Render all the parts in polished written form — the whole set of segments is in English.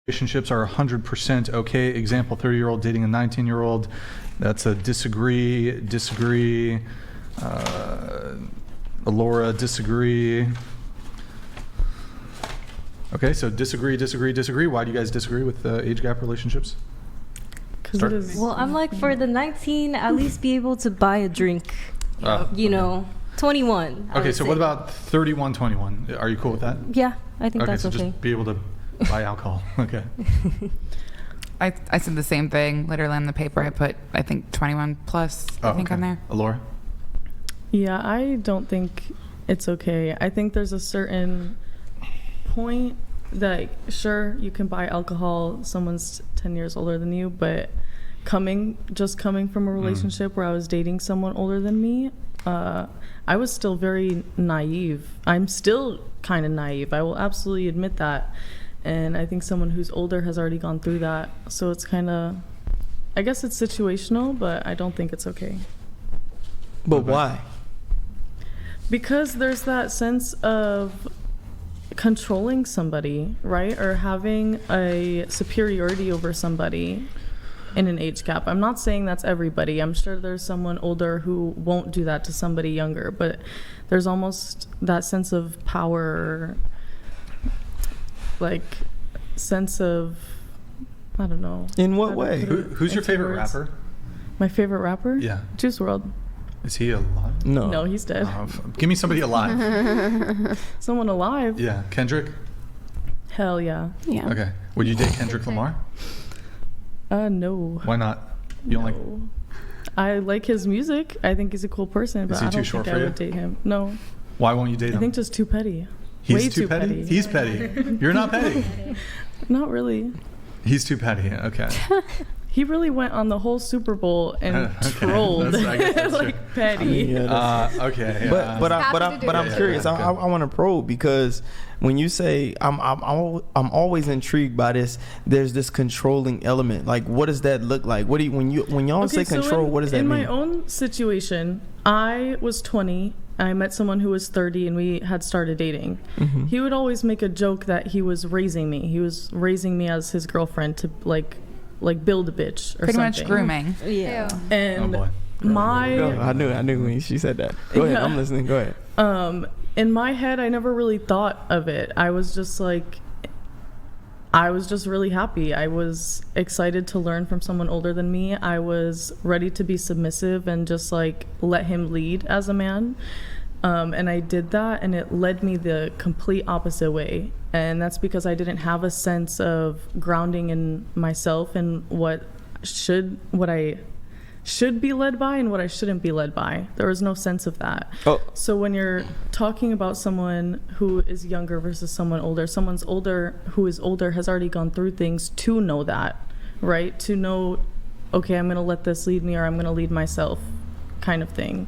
Relationships are 100% okay. Example, 30-year-old dating a 19-year-old. That's a disagree. Laura, disagree. Okay, so disagree. Why do you guys disagree with age gap relationships? Well, I'm like, for the 19, at least be able to buy a drink. You know, 21. Okay, so what about 31, 21? Are you cool with that? Yeah, I think that's so okay. Just be able to buy alcohol. Okay. I said the same thing. Literally on the paper, I put, I think, 21 plus, I think, on there. Laura? Yeah, I don't think it's okay. I think there's a certain point that, sure, you can buy alcohol. Someone's 10 years older than you, but coming from a relationship where I was dating someone older than me, I was still very naive. I'm still kind of naive. I will absolutely admit that. And I think someone who's older has already gone through that. So it's kind of, I guess it's situational, but I don't think it's okay. But why? Because there's that sense of controlling somebody, right? Or having a superiority over somebody in an age gap. I'm not saying that's everybody. I'm sure there's someone older who won't do that to somebody younger, but there's almost that sense of power, like sense of, I don't know. In what way? Who's your favorite rapper? My favorite rapper? Yeah. Juice WRLD. Is he alive? No, he's dead. Give me somebody alive. Someone alive? Yeah. Kendrick? Hell yeah. Yeah. Okay. Would you date Kendrick Lamar? No. Why not? You don't like... I like his music. I think he's a cool person, but I don't think I would date him. No. Why won't you date him? I think just too petty. He's Way too petty? He's petty. You're not petty. Not really. He's too petty. Okay. He really went on the whole Super Bowl and trolled like petty. Okay. But I'm curious. I want to probe, because when you say I'm always intrigued by this. There's this controlling element. Like, what does that look like? What do you, when y'all say control? What does that mean? In my own situation, I was 20. I met someone who was 30 and we had started dating. Mm-hmm. He would always make a joke that he was raising me. He was raising me as his girlfriend to like build a bitch or pretty something. much grooming. Yeah. And I knew when she said that. Go ahead, I'm listening. Go ahead. In my head, I never really thought of it. I was just really happy. I was excited to learn from someone older than me. I was ready to be submissive and just like let him lead as a man. And I did that, and it led me the complete opposite way. And that's because I didn't have a sense of grounding in myself and what I should be led by and what I shouldn't be led by. There was no sense of that. So when you're talking about someone who is younger versus someone older, who is older has already gone through things to know that, right? To know, okay, I'm going to let this lead me, or I'm going to lead myself, kind of thing.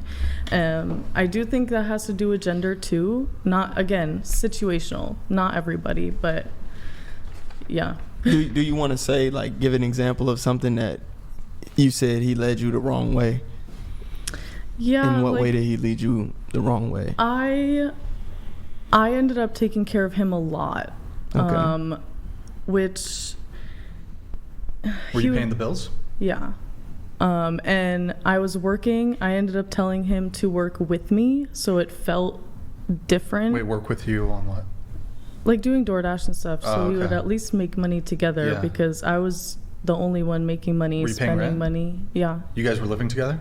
I do think that has to do with gender too. Not, again, situational. Not everybody, but yeah. Do you want to say, like, give an example of something that you said he led you the wrong way? Yeah. In what way did he lead you the wrong way? I ended up taking care of him a lot. Okay. Which... Were you paying the bills? Yeah. And I was working. I ended up telling him to work with me, so it felt different. Wait, work with you on what? Like doing DoorDash and stuff, so we would at least make money together, because I was the only one making money, spending money. Yeah. You guys were living together?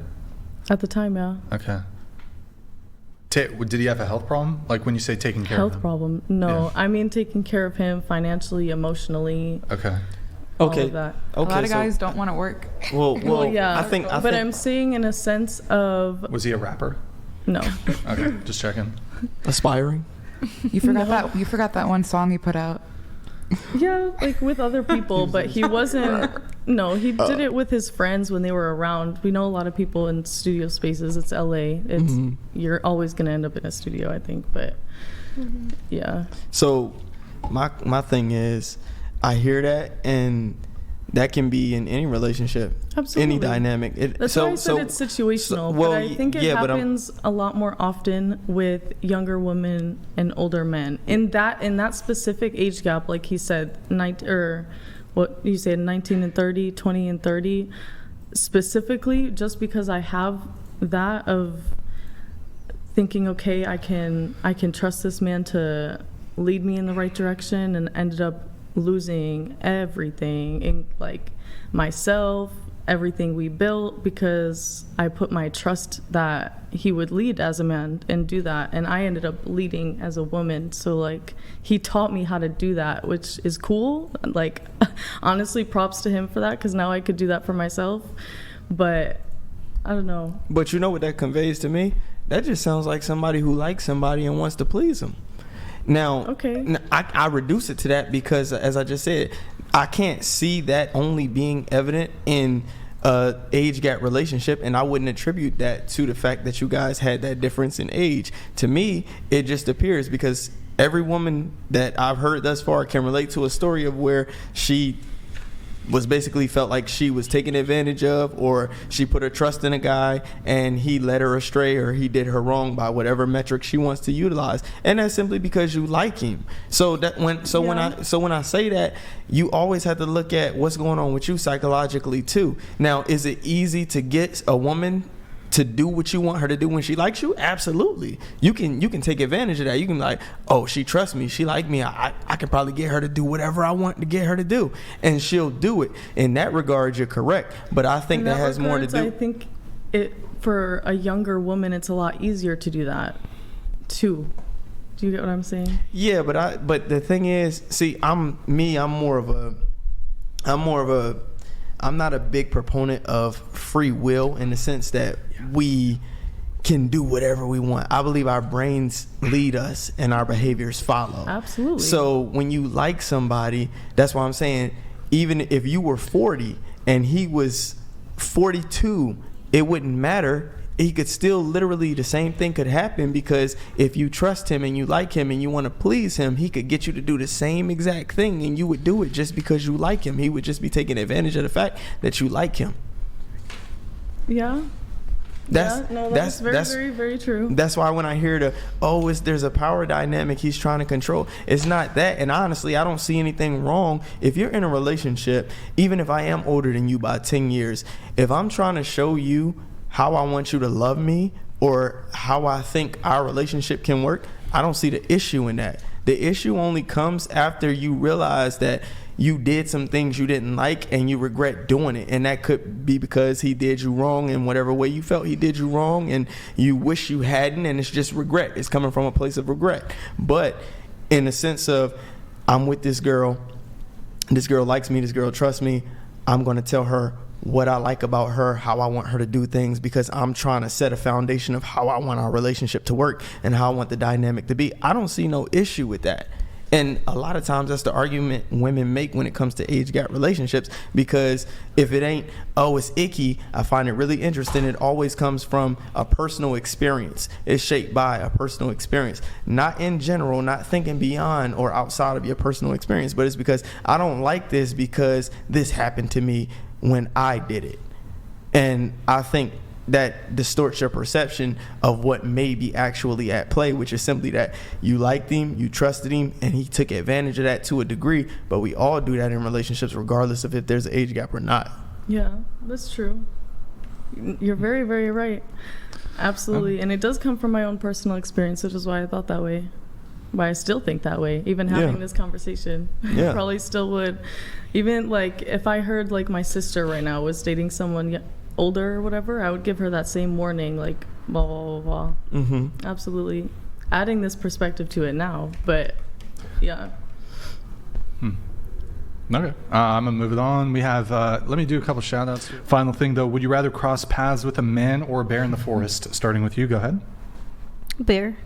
At the time, yeah. Okay. Did he have a health problem? Like, when you say taking care of him? Health problem? No. Yeah. I mean taking care of him financially, emotionally. Okay. All of that. A lot of guys don't want to work. Well, yeah. I think I'm saying in a sense of... Was he a rapper? No. Okay, just checking. Aspiring? You forgot that one song you put out. Yeah, like with other people, but he wasn't. No, he did it with his friends when they were around. We know a lot of people in studio spaces. It's LA. You're always gonna end up in a studio, I think. But yeah. So my thing is, I hear that, and that can be in any relationship, Absolutely. any dynamic. That's why I said it's situational. But I think it happens a lot more often with younger women and older men. In that specific age gap, like he said, 19 and 30, 20 and 30, specifically, just because I have that of thinking, okay, I can trust this man to lead me in the right direction, and ended up losing everything, in like myself, everything we built, because I put my trust that he would lead as a man and do that, and I ended up leading as a woman. So like, he taught me how to do that, which is cool. Like, honestly, props to him for that, because now I could do that for myself. But I don't know. But you know what that conveys to me? That just sounds like somebody who likes somebody and wants to please them. Now, okay. I reduce it to that because, as I just said, I can't see that only being evident in a age gap relationship, and I wouldn't attribute that to the fact that you guys had that difference in age. To me, it just appears, because every woman that I've heard thus far can relate to a story of where she was basically felt like she was taken advantage of, or she put her trust in a guy and he led her astray, or he did her wrong by whatever metric she wants to utilize, and that's simply because you like him. So when I say that, you always have to look at what's going on with you psychologically too. Now, is it easy to get a woman to do what you want her to do when she likes you? Absolutely. You can take advantage of that. You can be like, oh, she trusts me, she like me, I can probably get her to do whatever I want to get her to do, and she'll do it. In that regard, you're correct. But I think that has more to do. I think for a younger woman, it's a lot easier to do that too. Do you get what I'm saying? Yeah, but the thing is, see, I'm not a big proponent of free will, in the sense that we can do whatever we want. I believe our brains lead us and our behaviors follow. Absolutely. So when you like somebody, that's why I'm saying, even if you were 40 and he was 42, it wouldn't matter. He could still, literally the same thing could happen, because if you trust him and you like him and you want to please him, he could get you to do the same exact thing, and you would do it just because you like him. He would just be taking advantage of the fact that you like him. Yeah. That's very, very true. That's why when I hear there's a power dynamic he's trying to control, it's not that. And honestly, I don't see anything wrong if you're in a relationship, even if I am older than you by 10 years, if I'm trying to show you how I want you to love me, or how I think our relationship can work, I don't see the issue in that. The issue only comes after you realize that you did some things you didn't like and you regret doing it, and that could be because he did you wrong in whatever way you felt he did you wrong, and you wish you hadn't, and it's just regret. It's coming from a place of regret. But in the sense of, I'm with this girl likes me, this girl trusts me, I'm going to tell her what I like about her, how I want her to do things, because I'm trying to set a foundation of how I want our relationship to work and how I want the dynamic to be. I don't see no issue with that. And a lot of times that's the argument women make when it comes to age gap relationships, because if it ain't, oh, it's icky, I find it really interesting, it always comes from a personal experience. It's shaped by a personal experience. Not in general, not thinking beyond or outside of your personal experience, but it's because I don't like this because this happened to me when I did it. And I think that distorts your perception of what may be actually at play, which is simply that you liked him, you trusted him, and he took advantage of that to a degree. But we all do that in relationships, regardless of if there's an age gap or not. Yeah, that's true. You're very, very right. Absolutely. And it does come from my own personal experience, which is why I thought that way. Why I still think that way, even having this conversation. Yeah. Probably still would. Even like if I heard like my sister right now was dating someone older or whatever, I would give her that same warning, like blah blah blah blah. Mm-hmm. Absolutely. Adding this perspective to it now, but yeah. Okay, I'm gonna move it on. We have let me do a couple shout outs. Final thing though, would you rather cross paths with a man or a bear in the forest? Starting with you, go ahead. Bear.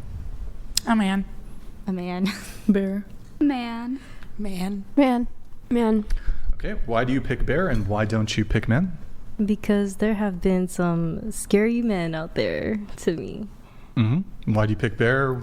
A man. A man. Bear. Man. Man. Man. Man. Okay, why do you pick bear and why don't you pick men? Because there have been some scary men out there to me. Mm-hmm. Why do you pick bear?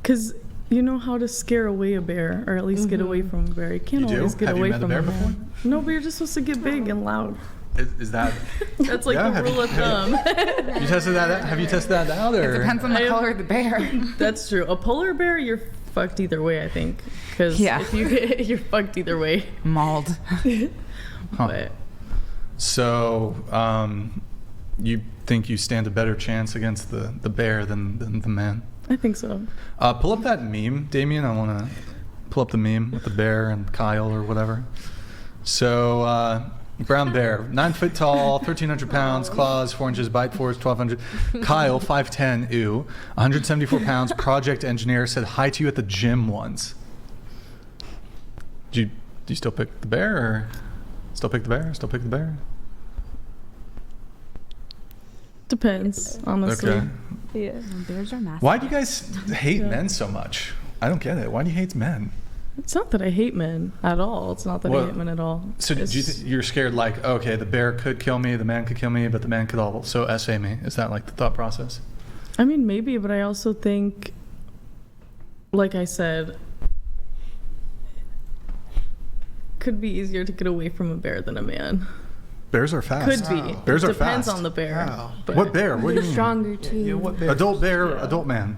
Because you know how to scare away a bear, or at least get away from a bear. You can't You always do? get Have you away met a from bear a bear. before? No, but you're just supposed to get big and loud. Is that... That's like Yeah, the rule of thumb. You tested that out? Have you tested that out? It Or? depends on the color of the bear. That's true. A polar bear, you're fucked either way, I think. Because Yeah. if you get, you're fucked either way. Mauled. Huh. But So, you think you stand a better chance against the bear than the man? I think so. Pull up that meme, Damien. I want to pull up the meme with the bear and Kyle or whatever. So, brown bear, 9 foot tall, 1,300 pounds, claws, 4 inches, bite force, 1,200. Kyle, 5'10", 174 pounds, project engineer, said hi to you at the gym once. Do you still pick the bear, or still pick the bear? Still pick the bear? Depends, honestly. Okay. Yeah. Bears are massive. Why do you guys hate men so much? I don't get it. Why do you hate men? It's not that I hate men at all. It's not that Well, I hate men at all. So do you you're scared like, okay, the bear could kill me, the man could kill me, but the man could also essay me? Is that like the thought process? I mean, maybe, but I also think, like I said, could be easier to get away from a bear than a man. Bears are fast. Could be. Bears are Depends fast. on the bear. Wow. But What bear? What do you They're mean? stronger too. Yeah, what bear? Adult bear, adult man.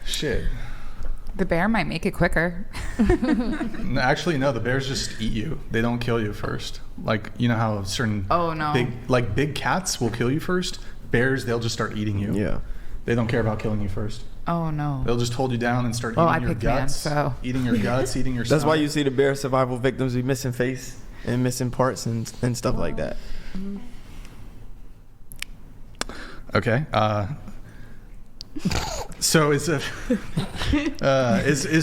Shit. The bear might make it quicker. No, actually, no. The bears just eat you. They don't kill you first. Like, you know how certain Oh, no. big cats will kill you first. Bears, they'll just start eating you. Yeah. They don't care about killing you first. Oh, no. They'll just hold you down and start Well, eating I your picked man, guts, so. eating your guts, eating your. That's why stomach. you see the bear survival victims be missing face and missing parts and stuff like that. Okay. So is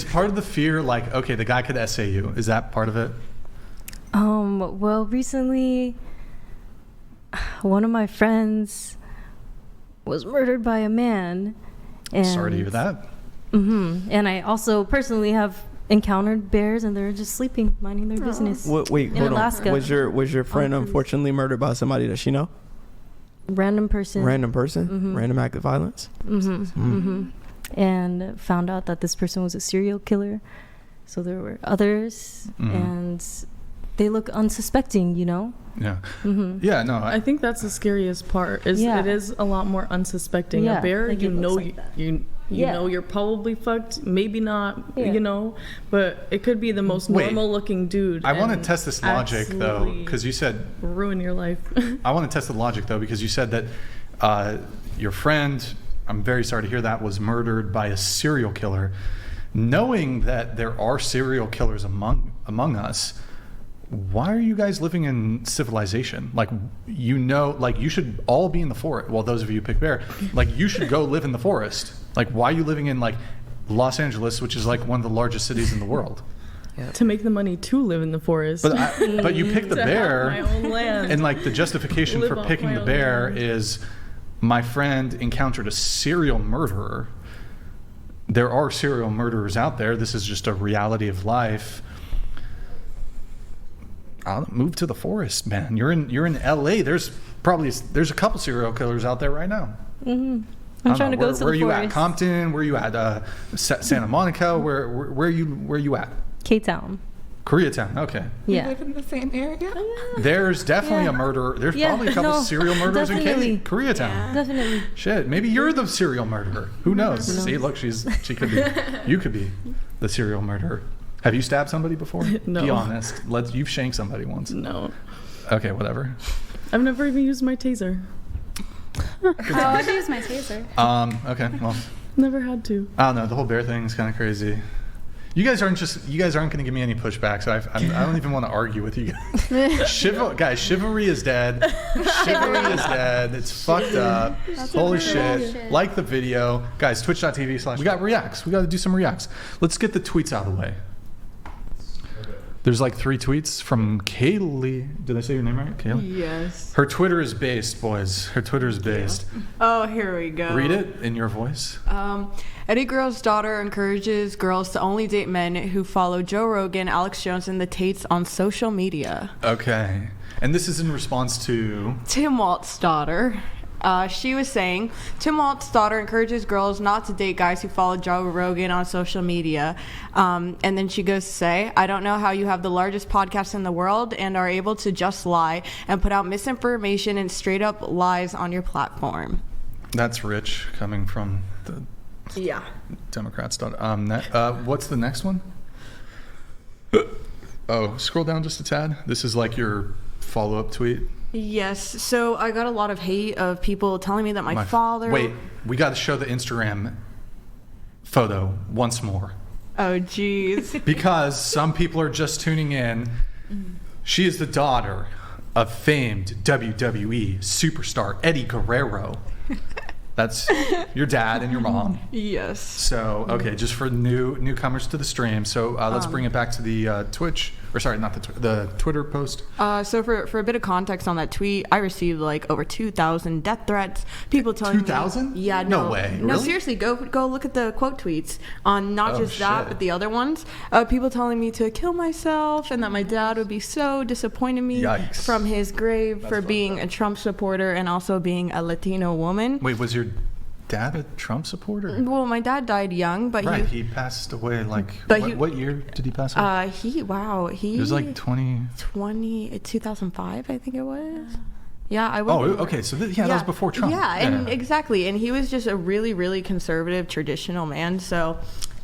part of the fear like, okay, the guy could essay you? Is that part of it? Well, recently, one of my friends was murdered by a man. And, Sorry to hear that. And I also personally have encountered bears, and they're just sleeping, minding their business. Wait, In hold Alaska. on. Was your friend unfortunately murdered by somebody that she know? Random person. Random person? Random act of violence? And found out that this person was a serial killer. So there were others, and they look unsuspecting, you know? Yeah. Yeah, no. I think that's the scariest part. Is Yeah. it is a lot more unsuspecting. Yeah, A bear, like you it know, looks like that. you Yeah. know, you're probably fucked. Maybe not, Yeah. you know, but it could be the most Wait. normal-looking dude. I want to and test this logic, though, absolutely because you said... ruin your life. I want to test the logic, though, because you said that your friend, I'm very sorry to hear that, was murdered by a serial killer. Knowing that there are serial killers among us, why are you guys living in civilization? Like, you know, like you should all be in the forest. Well, those of you who pick bear, like you should go live in the forest. Like, why are you living in like Los Angeles, which is like one of the largest cities in the world? To make the money to live in the forest. But you pick the To have bear, my own land. and like the justification Live for off picking my the own bear land. is my friend encountered a serial murderer. There are serial murderers out there. This is just a reality of life. I'll move to the forest, man. You're in LA. There's a couple serial killers out there right now. I'm I don't trying know, to go to the where you at? forest. Compton? Where you at? Santa Monica? Where you at? K-Town. Koreatown. Okay. Yeah. We live in the same area? There's definitely Yeah. a murderer. There's Yeah, probably a couple no, serial murderers definitely. in Koreatown. Definitely. Shit, maybe you're the serial murderer. Who knows? See, look, she could be. You could be the serial murderer. Have you stabbed somebody before? No. Be honest. You've shanked somebody once. No. Okay, whatever. I've never even used my taser. Oh, I've used my taser. Okay, well, Never had to. I don't know. The whole bear thing is kind of crazy. You guys aren't going to give me any pushback, so I don't even want to argue with you guys. Chivalry is dead. Chivalry is dead. It's fucked up. Holy shit. Like the video. Guys, twitch.tv/. We got reacts. We got to do some reacts. Let's get the tweets out of the way. There's like 3 tweets from Kaylee. Did I say your name right? Kaylee? Yes. Her Twitter is based, boys. Her Twitter is based. Oh, here we go. Read it in your voice. Eddie Girl's daughter encourages girls to only date men who follow Joe Rogan, Alex Jones, and the Tates on social media. Okay. And this is in response to... Tim Walt's daughter She was saying, Tim Walt's daughter encourages girls not to date guys who follow Joe Rogan on social media. And then she goes to say, I don't know how you have the largest podcast in the world and are able to just lie and put out misinformation and straight up lies on your platform. That's rich coming from the Democrats. What's the next one? Oh, scroll down just a tad. This is like your follow-up tweet. Yes. So I got a lot of hate of people telling me that my father... Wait, we got to show the Instagram photo once more. Oh, jeez. Because some people are just tuning in. She is the daughter of famed WWE superstar Eddie Guerrero. That's your dad and your mom. Yes. So, okay, just for newcomers to the stream. So let's bring it back to the Twitch, or sorry, not the Twitter post. So for a bit of context on that tweet, I received like over 2,000 death threats. People telling 2,000? me, yeah, no way. No, really? seriously, go look at the quote tweets on not just that, but the other ones. People telling me to kill myself and that my dad would be so disappointed in me from his grave for being a Trump supporter and also being a Latino woman. Wait, was your dad a Trump supporter? Well, my dad died young, but he passed away like what year did he pass away? He was like 2005, I think it was. Yeah, I would. Oh, okay. So that was before Trump. Yeah, and exactly. And he was just a really, really conservative, traditional man. So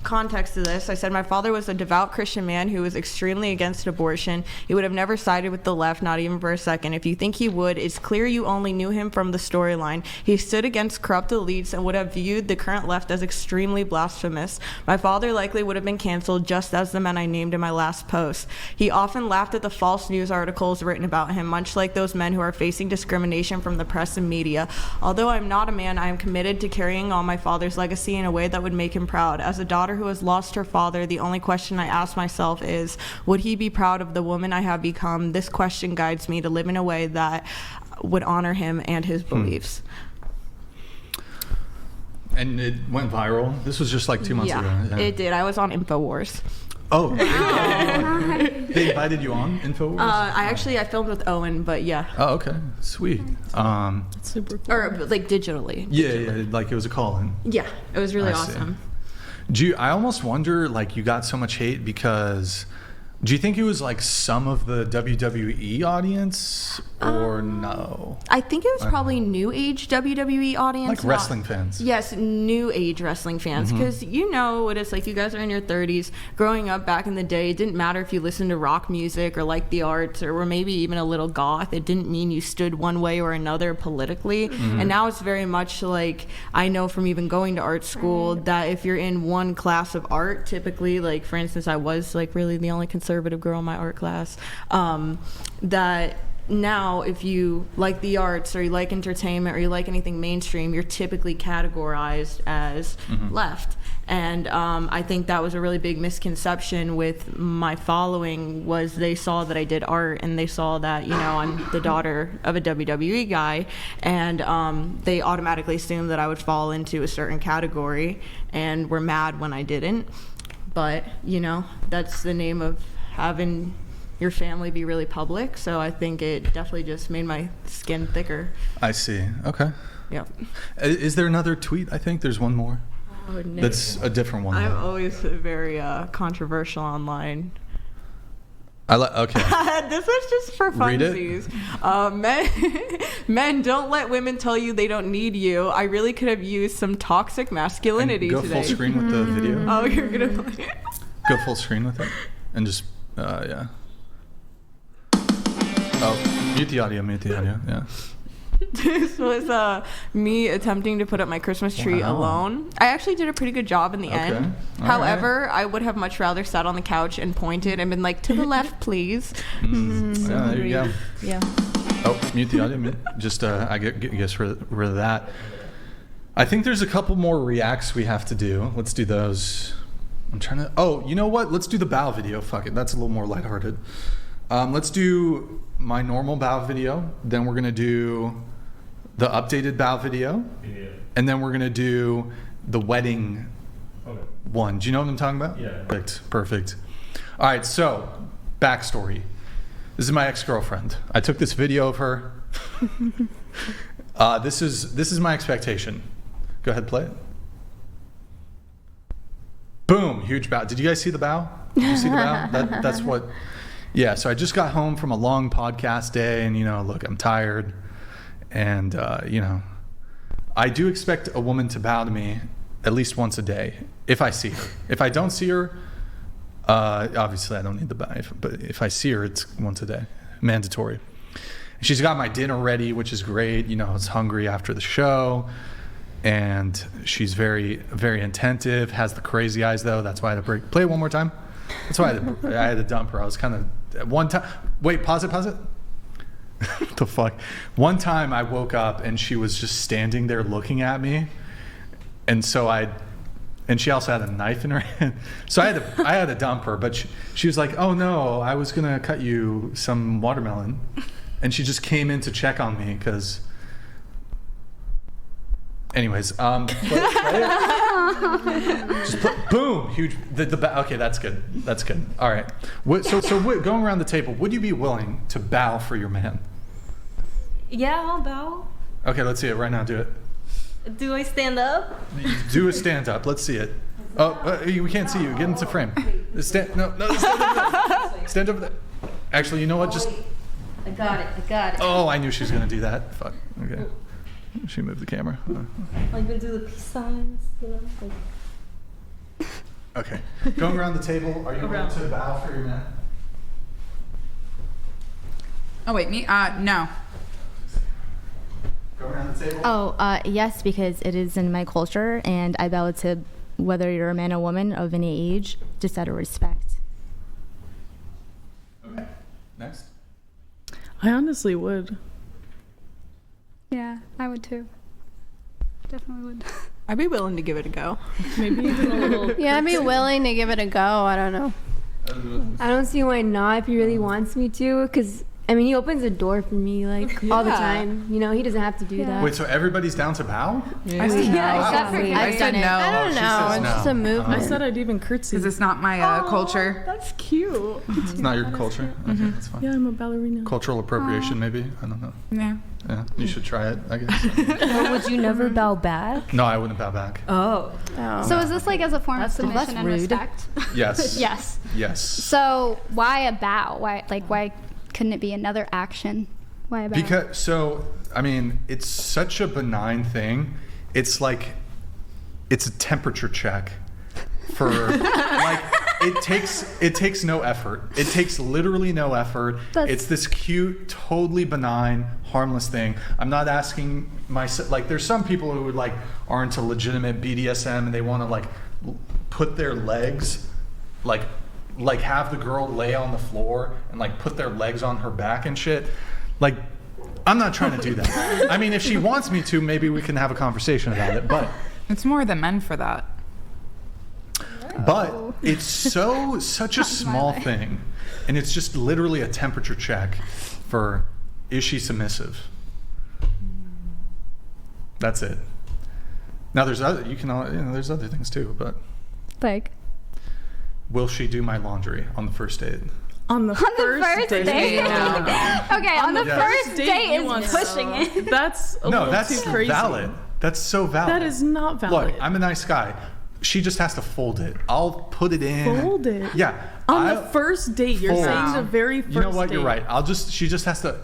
context to this, I said my father was a devout Christian man who was extremely against abortion. He would have never sided with the left, not even for a second. If you think he would, it's clear you only knew him from the storyline. He stood against corrupt elites and would have viewed the current left as extremely blasphemous. My father likely would have been canceled, just as the men I named in my last post. He often laughed at the false news articles written about him, much like those men who are facing discrimination from the press and media. Although I'm not a man, I am committed to carrying on my father's legacy in a way that would make him proud. As a daughter who has lost her father, the only question I ask myself is, would he be proud of the woman I have become? This question guides me to live in a way that would honor him and his beliefs. And it went viral. This was just like 2 months ago. Yeah, it did. I was on InfoWars. Oh, they invited you on InfoWars? I filmed with Owen, but yeah. Oh, okay, sweet. That's super cool. Or like digitally. Yeah, like it was a call-in. Yeah, it was really awesome. I almost wonder, like, you got so much hate because, do you think it was like some of the WWE audience or no? I think it was probably new age WWE audience. Like wrestling fans. Yes, new age wrestling fans. Because you know what it's like. You guys are in your 30s. Growing up back in the day, it didn't matter if you listened to rock music or liked the arts or were maybe even a little goth. It didn't mean you stood one way or another politically. And now it's very much like, I know from even going to art school that if you're in one class of art, typically, like for instance, I was like really the only conservative girl in my art class, that now if you like the arts or you like entertainment or you like anything mainstream, you're typically categorized as left. And I think that was a really big misconception with my following, was they saw that I did art and they saw that, you know, I'm the daughter of a WWE guy, and they automatically assumed that I would fall into a certain category and were mad when I didn't. But, you know, that's the name of having your family be really public. So I think it definitely just made my skin thicker. I see. Okay. Yep. Is there another tweet? I think there's one more. Oh, no. That's a different one. I'm always very controversial online. Okay. This was just for funsies. Men don't let women tell you they don't need you. I really could have used some toxic masculinity today. Go full screen with the video. Oh, you're gonna play it. Go full screen with it, and just yeah. Oh, mute the audio. Yeah. This was me attempting to put up my Christmas tree alone. I actually did a pretty good job in the end. However, I would have much rather sat on the couch and pointed and been like, to the left, please. Yeah, there you go. Yeah. Oh, mute the audio. Just I guess rid of that. I think there's a couple more reacts we have to do. Let's do those. I'm trying to. Oh, you know what? Let's do the bow video. Fuck it. That's a little more lighthearted. Let's do my normal bow video. Then we're gonna do the updated bow video, and then we're gonna do the wedding one. Do you know what I'm talking about? Yeah. Perfect. All right. So, backstory. This is my ex-girlfriend. I took this video of her. This is my expectation. Go ahead, play it. Boom, huge bow. Did you guys see the bow? Did you see the bow? That's what. Yeah. So I just got home from a long podcast day, and look, I'm tired, and I do expect a woman to bow to me at least once a day if I see her. If I don't see her, obviously I don't need the bow. But if I see her, it's once a day, mandatory. She's got my dinner ready, which is great. I was hungry after the show, and she's very, very attentive. Has the crazy eyes though. That's why I had to break. Play it one more time. That's why I had to dump her. I was kind of at one time. Wait, pause it. What the fuck? One time I woke up and she was just standing there looking at me, and so and she also had a knife in her hand. So I had to dump her. But she was like, "Oh no, I was gonna cut you some watermelon." And she just came in to check on me because. Anyways, play it. Just boom, huge. Okay, that's good. That's good. All right. So going around the table, would you be willing to bow for your man? Yeah, I'll bow. Okay, let's see it right now. Do it. Do I stand up? Do a stand up. Let's see it. Oh, we can't see you. Get into frame. Stand over there. Stand over there. Actually, you know what? Just. I got it. Oh, I knew she was gonna do that. Fuck. Okay. She moved the camera. Like we do the peace signs, Okay. Going around the table, are you willing to bow for your man? Oh wait, me? No. Go around the table. Oh, yes, because it is in my culture, and I bow to whether you're a man or woman of any age, just out of respect. Okay. Next. I honestly would. Yeah, I would too. Definitely would. I'd be willing to give it a go. Maybe even a little. Yeah, I'd be willing to give it a go. I don't know. I don't see why not if he really wants me to, because he opens the door for me all the time. He doesn't have to do that. Wait, so everybody's down to bow? Yeah. I said no. Except for you. I said no. I don't know. It's just a move. I said I'd even curtsy. Because it's not my culture. That's cute. It's not your culture? Okay, that's fine. Yeah, I'm a ballerina. Cultural appropriation, maybe? I don't know. Yeah. Yeah, you should try it, I guess. But would you never bow back? No, I wouldn't bow back. Oh. So is this as a form of submission and respect? Yes. Yes. Yes. So why a bow? Why couldn't it be another action? Why a bow? Because it's such a benign thing. It's like it's a temperature check for it takes no effort. It takes literally no effort. It's this cute, totally benign, harmless thing. I'm not asking myself, there's some people who are into legitimate BDSM and they want to put their legs have the girl lay on the floor and put their legs on her back and shit. I'm not trying to do that. If she wants me to, maybe we can have a conversation about it, but it's more the men for that. But it's such a small thing, and it's just literally a temperature check for, is she submissive? That's it. Now there's other there's other things too, but will she do my laundry on the first date? On the first date? Yeah. Okay, on the first date is pushing it. That's that's too crazy. Valid. That's so valid. That is not valid. Look, I'm a nice guy. She just has to fold it. I'll put it in. Fold it? Yeah. On the first date, you're saying the very first date. You know what? You're right. She just has to.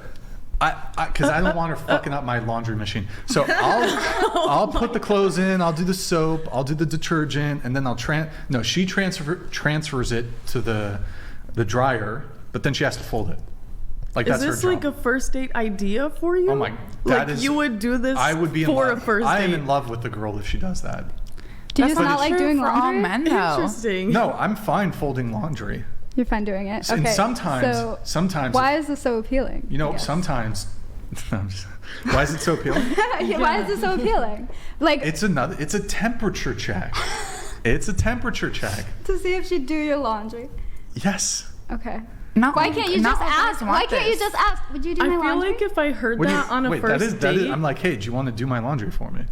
Because I don't want her fucking up my laundry machine. So I'll put the clothes in. I'll do the soap. I'll do the detergent, and then she transfers it to the dryer, but then she has to fold it. That's her job. Is this a first date idea for you? Oh my! You would do this I would be for in love. a first date. I am in love with the girl if she does that. Do you just not like doing for all laundry? men, though. Interesting. No, I'm fine folding laundry. You're fine doing it. And Okay. sometimes. Why is this so appealing? Sometimes. Why is it so appealing? Why is this so appealing? It's a temperature check. It's a temperature check. To see if she'd do your laundry. Yes. Okay. Why can't you just ask? Why can't you just ask? Would you do my laundry? I feel like if I heard that on a first date, I'm like, hey, do you want to do my laundry for me?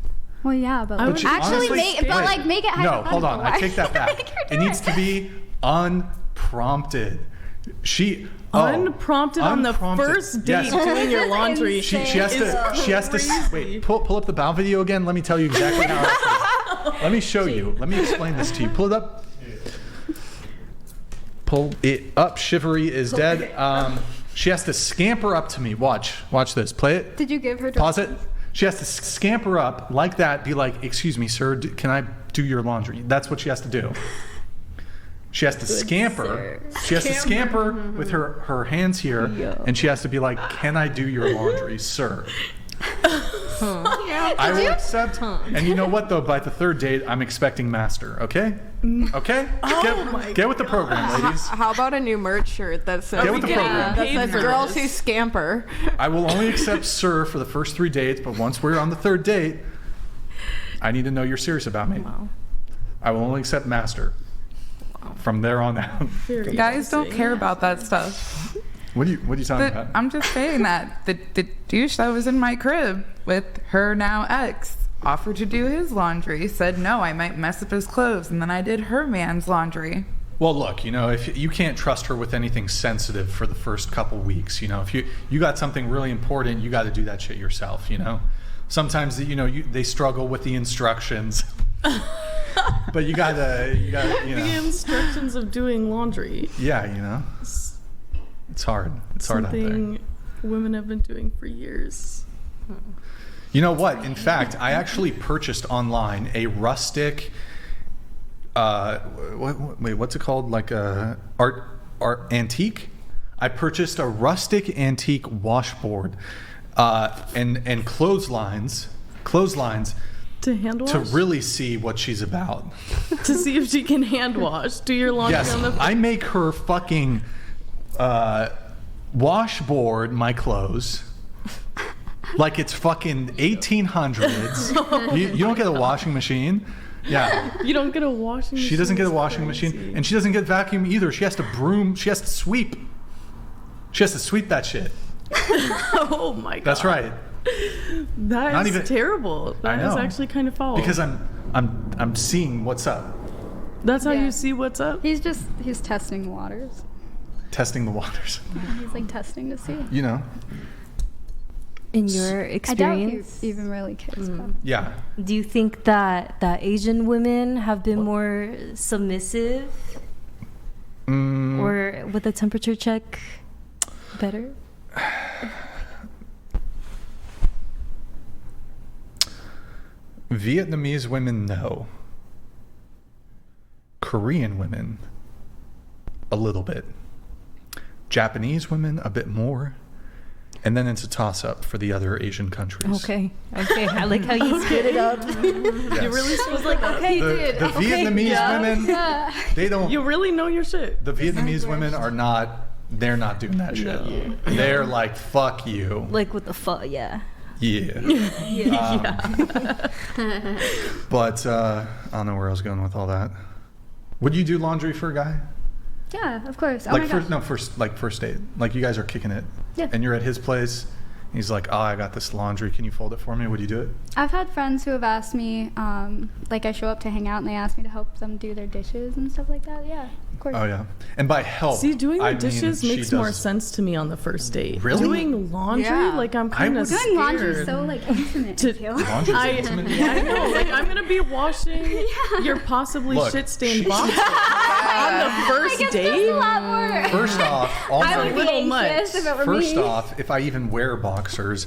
Well, yeah, but make it hypothetical. No, hold on. I take that back. It needs to be unprompted. She unprompted on the first date doing your laundry. She has to wait. Pull up the bow video again. Let me tell you exactly how it is. Let me show you. Let me explain this to you. Pull it up. Pull it up. Chivalry is dead. She has to scamper up to me. Watch this. Play it. Did you give her? Pause it. She has to scamper up like that. Be like, "Excuse me, sir. Can I do your laundry?" That's what she has to do. She has to scamper. She has to scamper with her hands here, and she has to be like, "Can I do your laundry, sir?" I will accept. And you know what, though? By the third date, I'm expecting master. Okay? Okay? Get with the program, ladies. How about a new merch shirt that says, Get with the program. that says girls who scamper? I will only accept sir for the first 3 dates, but once we're on the third date, I need to know you're serious about me. Wow. I will only accept master. From there on out. Guys don't care about that stuff. What are you talking about? I'm just saying that the douche that was in my crib with her now ex offered to do his laundry, said no, I might mess up his clothes, and then I did her man's laundry. Well, look, if you can't trust her with anything sensitive for the first couple weeks, if you got something really important, you got to do that shit yourself. Sometimes they struggle with the instructions. But you gotta the instructions of doing laundry. Yeah, it's hard. It's hard out there. Something women have been doing for years. You know what? In fact, I actually purchased online a rustic. What's it called? Like a art antique. I purchased a rustic antique washboard, and clotheslines. To hand wash? To really see what she's about. To see if she can hand wash. Do your laundry on the I make her fucking washboard my clothes like it's fucking 1800s. You don't get a washing machine. Yeah. You don't get a washing machine. She doesn't get a washing machine. And she doesn't get vacuum either. She has to broom. She has to sweep. She has to sweep that shit. Oh my God. That's right. That is terrible. That is actually kind of foul. Because I'm seeing what's up. That's how you see what's up? He's testing the waters. Testing the waters. Yeah, he's like testing to see. In your experience, I doubt he even really cares about it. Yeah. Do you think that Asian women have been more submissive, or with a temperature check better? Vietnamese women, no. Korean women, a little bit. Japanese women, a bit more. And then it's a toss-up for the other Asian countries. Okay. I like how you split it up. Yes. You really was like, okay, the Vietnamese women, they don't. You really know your shit. The Vietnamese women are not. They're not doing that shit. No. They're like, fuck you. Like with the fuck, yeah. Yeah. But I don't know where I was going with all that. Would you do laundry for a guy? Yeah, of course. Like first date. Like you guys are kicking it. Yeah. And you're at his place. He's like, "Oh, I got this laundry. Can you fold it for me?" Would you do it? I've had friends who have asked me, like I show up to hang out and they ask me to help them do their dishes and stuff like that. Yeah, of course. Oh yeah. And by help, see, doing the dishes makes more sense to me on the first date. Really? Doing laundry, like I'm kind of scared. Doing laundry is so like intimate. I know. Like I'm gonna be washing your possibly shit-stained boxers on the first date. A lot more. First off, I would be anxious if it were me. First off, if I even wear boxers,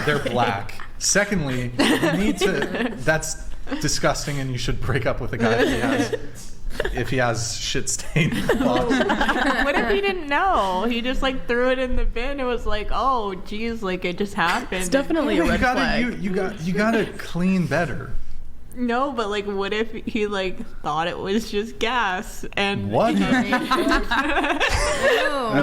they're black. Secondly, you need to. That's disgusting, and you should break up with a guy if he has shit stained boxers. What if he didn't know? He just like threw it in the bin. It was like, oh, geez, like it just happened. It's definitely a red flag. You gotta clean better. No, but like, what if he like thought it was just gas and what? No,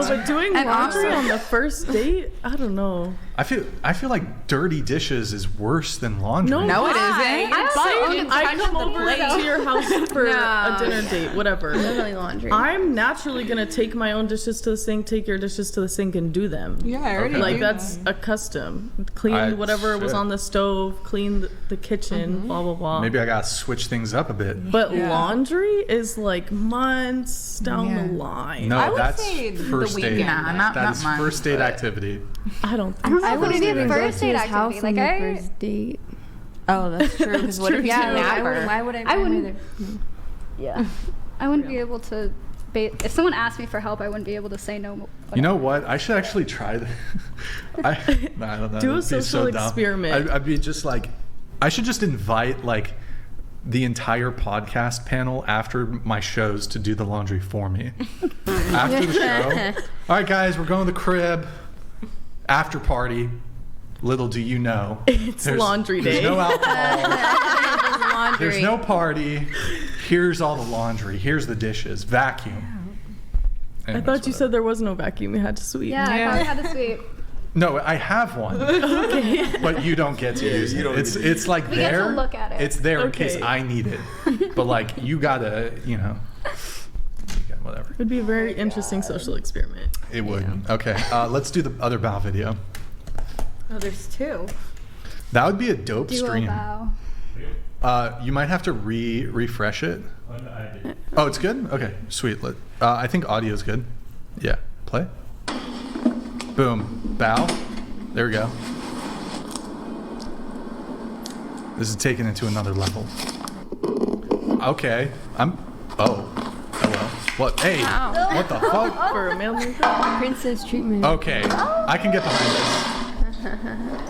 but doing laundry on the first date, I don't know. I feel like dirty dishes is worse than laundry. No, it isn't. I come over to your house for a dinner date, whatever. Literally laundry. I'm naturally gonna take my own dishes to the sink, take your dishes to the sink, and do them. Yeah, I already Like do that's a custom. Clean whatever was on the stove, clean the kitchen, blah blah blah. Maybe I gotta switch things up a bit. But laundry is like months down the line. No, I would that's say the first date. weekend. Nah, not That is months, first date but- activity. I don't think I wouldn't even go to first date his house activity. on Like, the I- first date. Oh, that's true. Because what if you Yeah, nap I her? why would I? I wouldn't. Yeah. I wouldn't be able to. If someone asked me for help, I wouldn't be able to say no. You know what? I should actually try that. I don't know. Do a It'd be social so dumb. experiment. I'd be just like, I should just invite like the entire podcast panel after my shows to do the laundry for me. After the show. All right, guys, we're going to the crib. After party. Little do you know. it's laundry day. There's no alcohol. Laundry. There's no party. Here's all the laundry. Here's the dishes. Vacuum. I thought you said there was no vacuum. You had to sweep. Yeah, I thought I had to sweep. No, I have one. But you don't get to use it. It's like We get there. to look at it. It's there in case I need it. But like you gotta, whatever. It would be a very interesting social experiment. It would. Okay. Let's do the other bow video. Oh, there's two. That would be a dope Do a stream. vow. You might have to refresh it. Oh, it's good? Okay, sweet. I think audio's good. Yeah, play. Boom. Bow. There we go. This is taken into another level. Okay. Oh. Hello. What? Hey. What the fuck? For a male like that? Princess treatment. Okay. I can get behind this.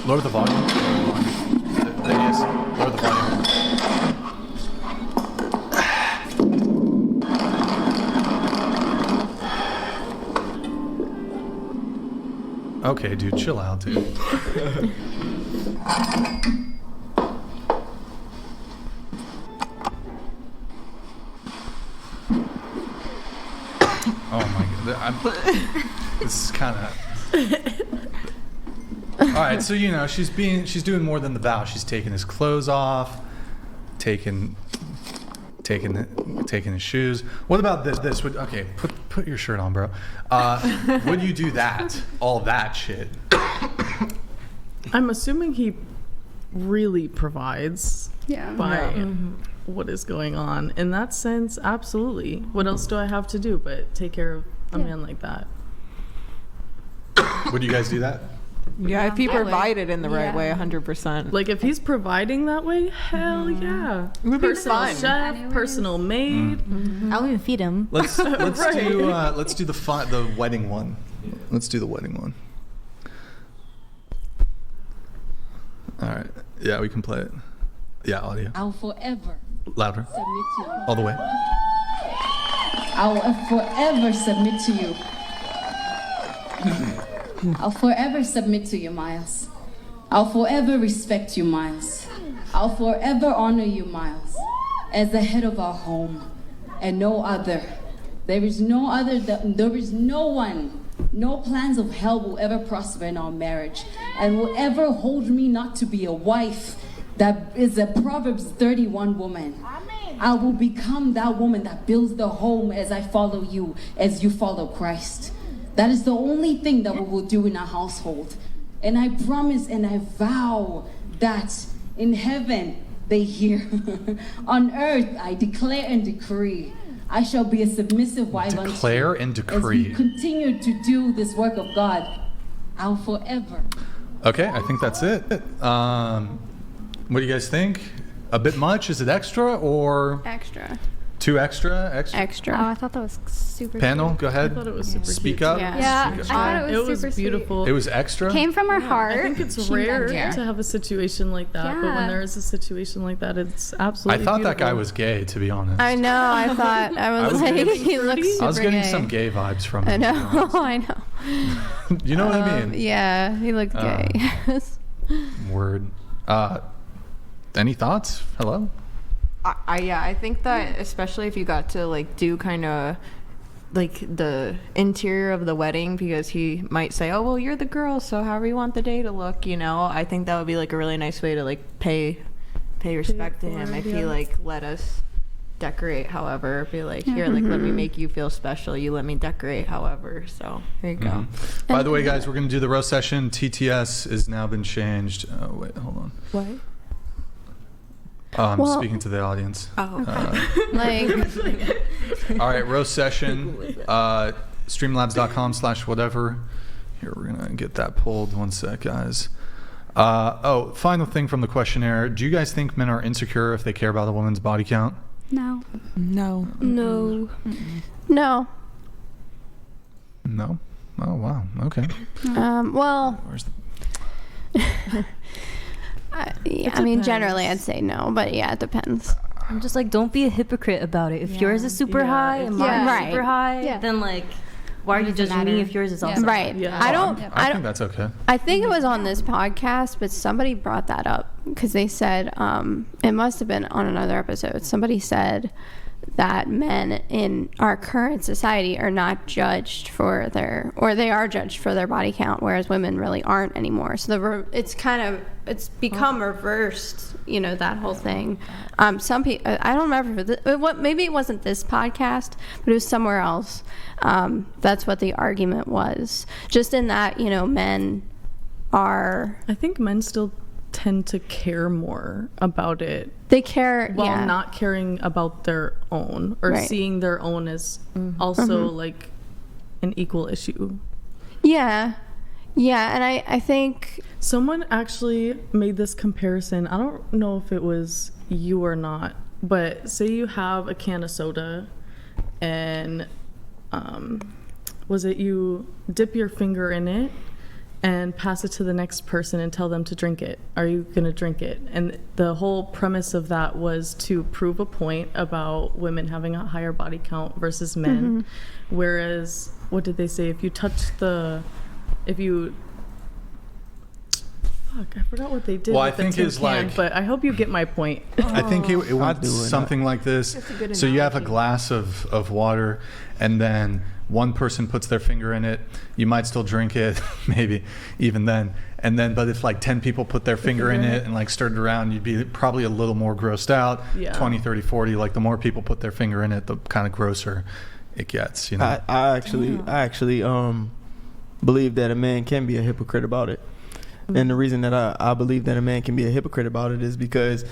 Lower the volume. There he is. Lower the volume. Okay, dude, chill out, dude. Oh my god, this is kind of. All right, so she's doing more than the vow. She's taking his clothes off, taking his shoes. What about this? Okay, put your shirt on, bro. Would you do that? All that shit. I'm assuming he really provides Yeah. by what is going on. In that sense, absolutely. What else do I have to do but take care of a man like that? Would you guys do that? Yeah, if he provided in the right way, 100%. Like if he's providing that way, hell yeah. It would be Personal fun. chef, personal maid. I'll even feed him. Let's do the wedding one. Let's do the wedding one. All right. Yeah, we can play it. Yeah, audio. I'll forever Louder. submit to you. All the way. I will forever submit to you. I'll forever submit to you, Miles. I'll forever respect you, Miles. I'll forever honor you, Miles, as the head of our home and no other. There is no other, there is no one, no plans of hell will ever prosper in our marriage and will ever hold me not to be a wife that is a Proverbs 31 woman. I will become that woman that builds the home as I follow you, as you follow Christ. That is the only thing that we will do in our household. And I promise and I vow that in heaven they hear. On earth I declare and decree. I shall be a submissive wife unto you. Declare and As decree. we continue to do this work of God, I'll forever. Okay, I think that's it. What do you guys think? A bit much? Is it extra or Extra. too extra? Extra. Oh, I thought that was super Panel, go ahead. I thought it was super Speak cute. up. Yeah, Speak I up. thought it was super beautiful. It was extra? Came from her I heart. think it's She rare meant it. to have a situation like that, but when Yeah. there is a situation like that, it's I absolutely thought that guy beautiful. was gay, to be honest. I know. I thought I was was like, getting- he looks super I was getting gay. some gay vibes from I him. to be know. honest. I know. You know what I mean? Yeah, he looked gay. Word. Any thoughts? Hello? I think that especially if you got to like do kind of like the interior of the wedding, because he might say, oh well, you're the girl, so however you want the day to look, you know. I think that would be like a really nice way to like pay respect to him if he like let us decorate however, be like, here, like let me make you feel special, you let me decorate however. So there you go. By the way, guys, we're gonna do the roast session. TTS has now been changed. Oh wait, hold on. What? I'm speaking to the audience. Oh, okay. All right, roast session. Streamlabs.com/whatever. Here, we're gonna get that pulled. One sec, guys. Final thing from the questionnaire. Do you guys think men are insecure if they care about a woman's body count? No. No. No. No. No? Oh, wow. Okay. Well, Where's the... I mean, generally I'd say no, but yeah, it depends. I'm just like, don't be a hypocrite about it. If yours is super high and mine is super high, then like, why are you judging me if yours is also right? high? I think that's okay. I think it was on this podcast, but somebody brought that up because they said it must have been on another episode. Somebody said that men in our current society are not judged for they are judged for their body count, whereas women really aren't anymore. So it's become reversed, you know, that whole thing. Some people, I don't remember maybe it wasn't this podcast, but it was somewhere else. That's what the argument was. Just in that, you know, men are. I think men still tend to care more about it. They care while not caring about their own or seeing their own as also like an equal issue. Yeah, and I think someone actually made this comparison. I don't know if it was you or not, but say you have a can of soda and was it you dip your finger in it and pass it to the next person and tell them to drink it. Are you going to drink it? And the whole premise of that was to prove a point about women having a higher body count versus men. Whereas, what did they say? If you I forgot what they did. Well, I think it's like, but I hope you get my point. I think it went something like this. So you have a glass of water, and then one person puts their finger in it. You might still drink it, maybe even then. And then, but if like 10 people put their finger in it and like stirred it around, you'd be probably a little more grossed out. 20, 30, 40. Like the more people put their finger in it, the kind of grosser it gets. You know. I actually believe that a man can be a hypocrite about it. And the reason that I believe that a man can be a hypocrite about it is because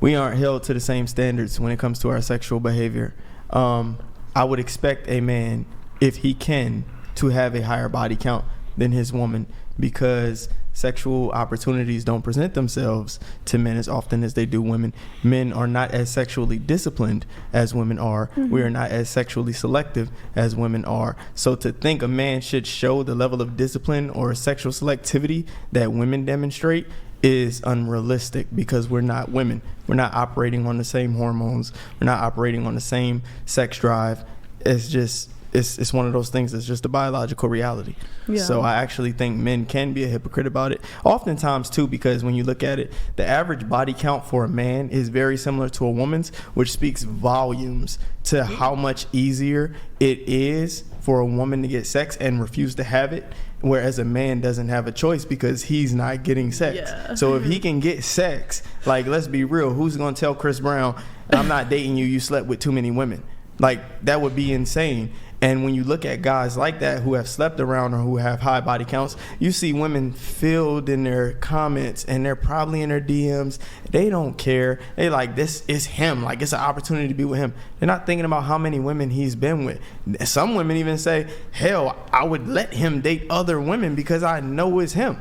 we aren't held to the same standards when it comes to our sexual behavior. I would expect a man, if he can, to have a higher body count than his woman, because sexual opportunities don't present themselves to men as often as they do women. Men are not as sexually disciplined as women are. We are not as sexually selective as women are. So to think a man should show the level of discipline or sexual selectivity that women demonstrate is unrealistic, because we're not women. We're not operating on the same hormones. We're not operating on the same sex drive. It's just it's one of those things that's just a biological reality. So I actually think men can be a hypocrite about it. Oftentimes too, because when you look at it, the average body count for a man is very similar to a woman's, which speaks volumes to how much easier it is for a woman to get sex and refuse to have it, whereas a man doesn't have a choice because he's not getting sex. So if he can get sex, like, let's be real, who's gonna tell Chris Brown, I'm not dating you, you slept with too many women? Like, that would be insane. And when you look at guys like that who have slept around or who have high body counts, you see women filled in their comments, and they're probably in their DMs. They don't care. They like, this is him. Like, it's an opportunity to be with him. They're not thinking about how many women he's been with. Some women even say, hell, I would let him date other women because I know it's him.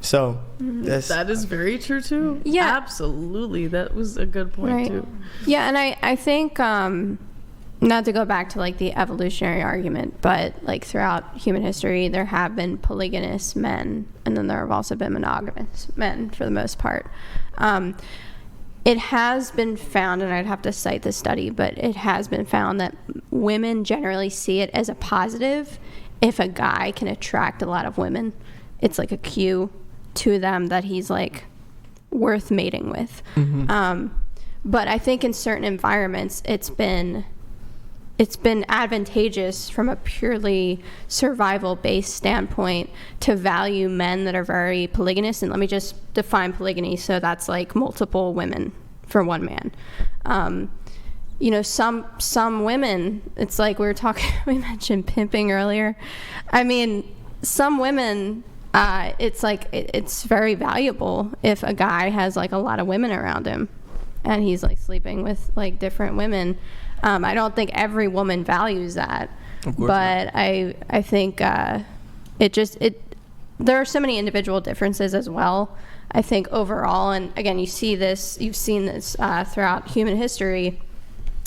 So that is very true too. Yeah, absolutely. That was a good point too. Yeah, and I think not to go back to like the evolutionary argument, but like throughout human history, there have been polygynous men, and then there have also been monogamous men for the most part. It has been found, and I'd have to cite the study, but it has been found that women generally see it as a positive if a guy can attract a lot of women. It's like a cue to them that he's like worth mating with. But I think in certain environments, it's been it's been advantageous from a purely survival-based standpoint to value men that are very polygynous. And let me just define polygamy. So that's like multiple women for one man. You know, some women, it's like we mentioned pimping earlier. I mean, some women, it's like it's very valuable if a guy has like a lot of women around him and he's like sleeping with like different women. I don't think every woman values that, but I think there are so many individual differences as well. I think overall, and again, you've seen this throughout human history,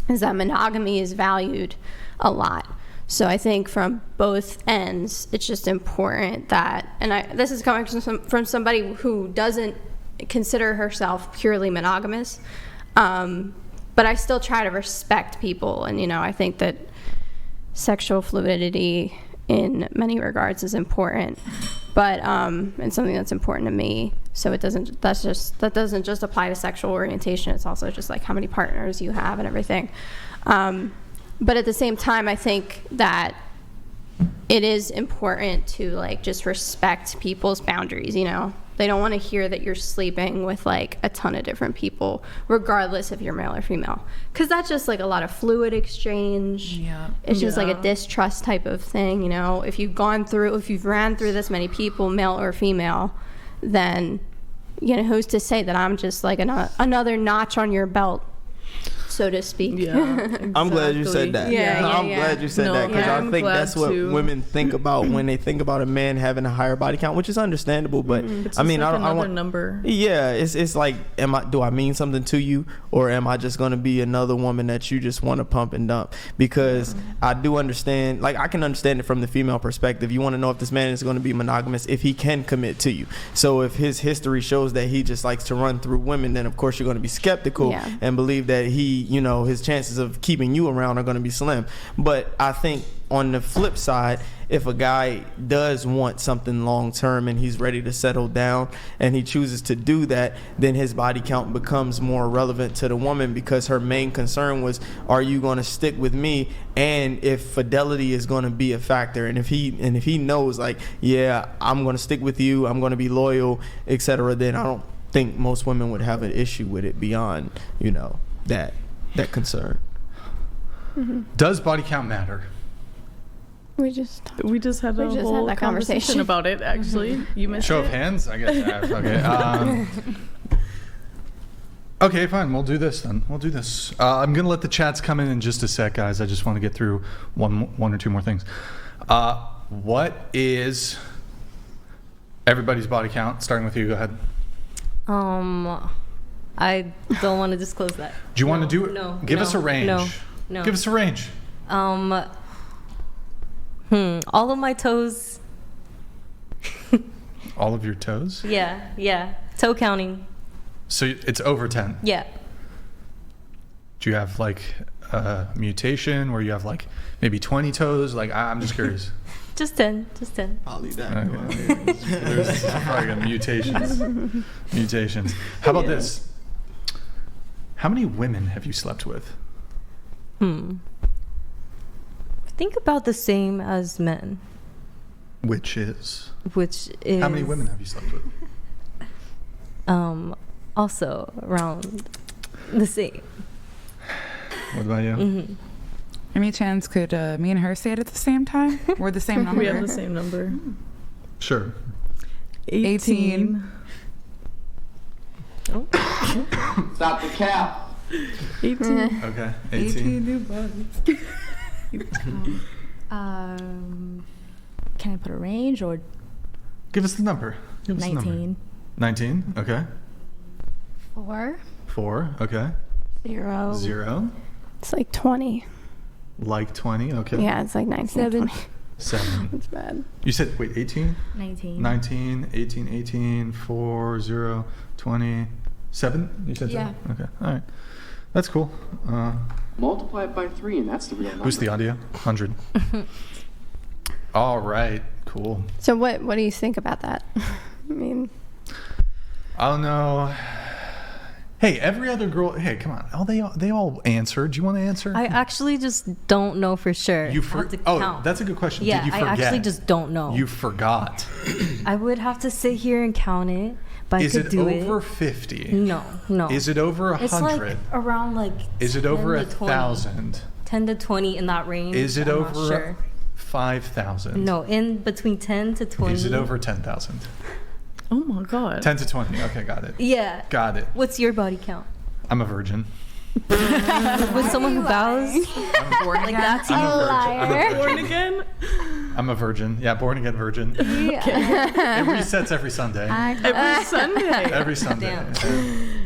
is that monogamy is valued a lot. So I think from both ends, it's just important that, and this is coming from somebody who doesn't consider herself purely monogamous, but I still try to respect people. And, you know, I think that sexual fluidity in many regards is important, but and something that's important to me. So that doesn't just apply to sexual orientation. It's also just like how many partners you have and everything. But at the same time, I think that it is important to like just respect people's boundaries. You know, they don't want to hear that you're sleeping with like a ton of different people, regardless if you're male or female, because that's just like a lot of fluid exchange. Yeah, it's just like a distrust type of thing. You know, if you've ran through this many people, male or female, then, you know, who's to say that I'm just like another notch on your belt, so to speak. Yeah, exactly. I'm glad you said that. I'm glad you said that, because I think that's what women think about when they think about a man having a higher body count, which is understandable. But I mean, like I want number. Yeah, it's like, do I mean something to you, or am I just going to be another woman that you just want to pump and dump? Because I do understand, like I can understand it from the female perspective. You want to know if this man is going to be monogamous, if he can commit to you. So if his history shows that he just likes to run through women, then of course you're going to be skeptical and believe that his chances of keeping you around are going to be slim. But I think on the flip side, if a guy does want something long term and he's ready to settle down and he chooses to do that, then his body count becomes more relevant to the woman, because her main concern was, are you going to stick with me, and if fidelity is going to be a factor. And if he knows, like, yeah, I'm going to stick with you, I'm going to be loyal, etc., then I don't think most women would have an issue with it beyond, that concern. Does body count matter? We just had a whole conversation about it, actually. You missed Show of hands? I guess. Okay. Okay, fine. We'll do this then. I'm going to let the chats come in just a sec, guys. I just want to get through one or two more things. What is everybody's body count? Starting with you. Go ahead. I don't want to disclose that. Do you want to do it? No. Give us a range. No. Give us a range. All of my toes. All of your toes? Yeah. Toe counting. So it's over 10? Yeah. Do you have like a mutation where you have like maybe 20 toes? Like, I'm just curious. Just 10. I'll leave that. Okay. There's probably mutations. How about this? How many women have you slept with? Think about the same as men. Which is? How many women have you slept with? Also around the same. What about you? Any chance could me and her say it at the same time? We're the same number. We have the same number. Sure. 18. Oh. Stop the cap. 18. Okay. 18 new buds. Can I put a range, or? Give us the number. 19. 19. Okay. 4. Okay. 0. It's like 20. Like 20. Okay. Yeah, it's like 19. 7. It's bad. You said, wait, 18? 19. 18, 4, 0, 20, 7? You said 7? Okay. All right. That's cool. Multiply it by 3, and that's the real number. Boost the audio. 100. All right. Cool. So what do you think about that? I mean, I don't know. Hey, every other girl. Hey, come on. Oh, they all answered. Do you want to answer? I actually just don't know for sure. That's a good question. Yeah, Did you forget? I actually just don't know. You forgot. I would have to sit here and count it, but Is I could it do it. over 50? No. Is it over 100? It's like around like. Is it over 1,000? 10 to 20 in that range. Is it I'm over not sure. 5,000? No, in between 10 to 20. Is it over 10,000? Oh my god. 10 to 20. Okay, got it. Yeah. Got it. What's your body count? I'm a virgin. With someone who vows? Born like again? that's I'm a virgin. Born again? I'm a virgin. Yeah, born again virgin. Yeah. It resets every Sunday. Every Sunday. Every Sunday. Damn.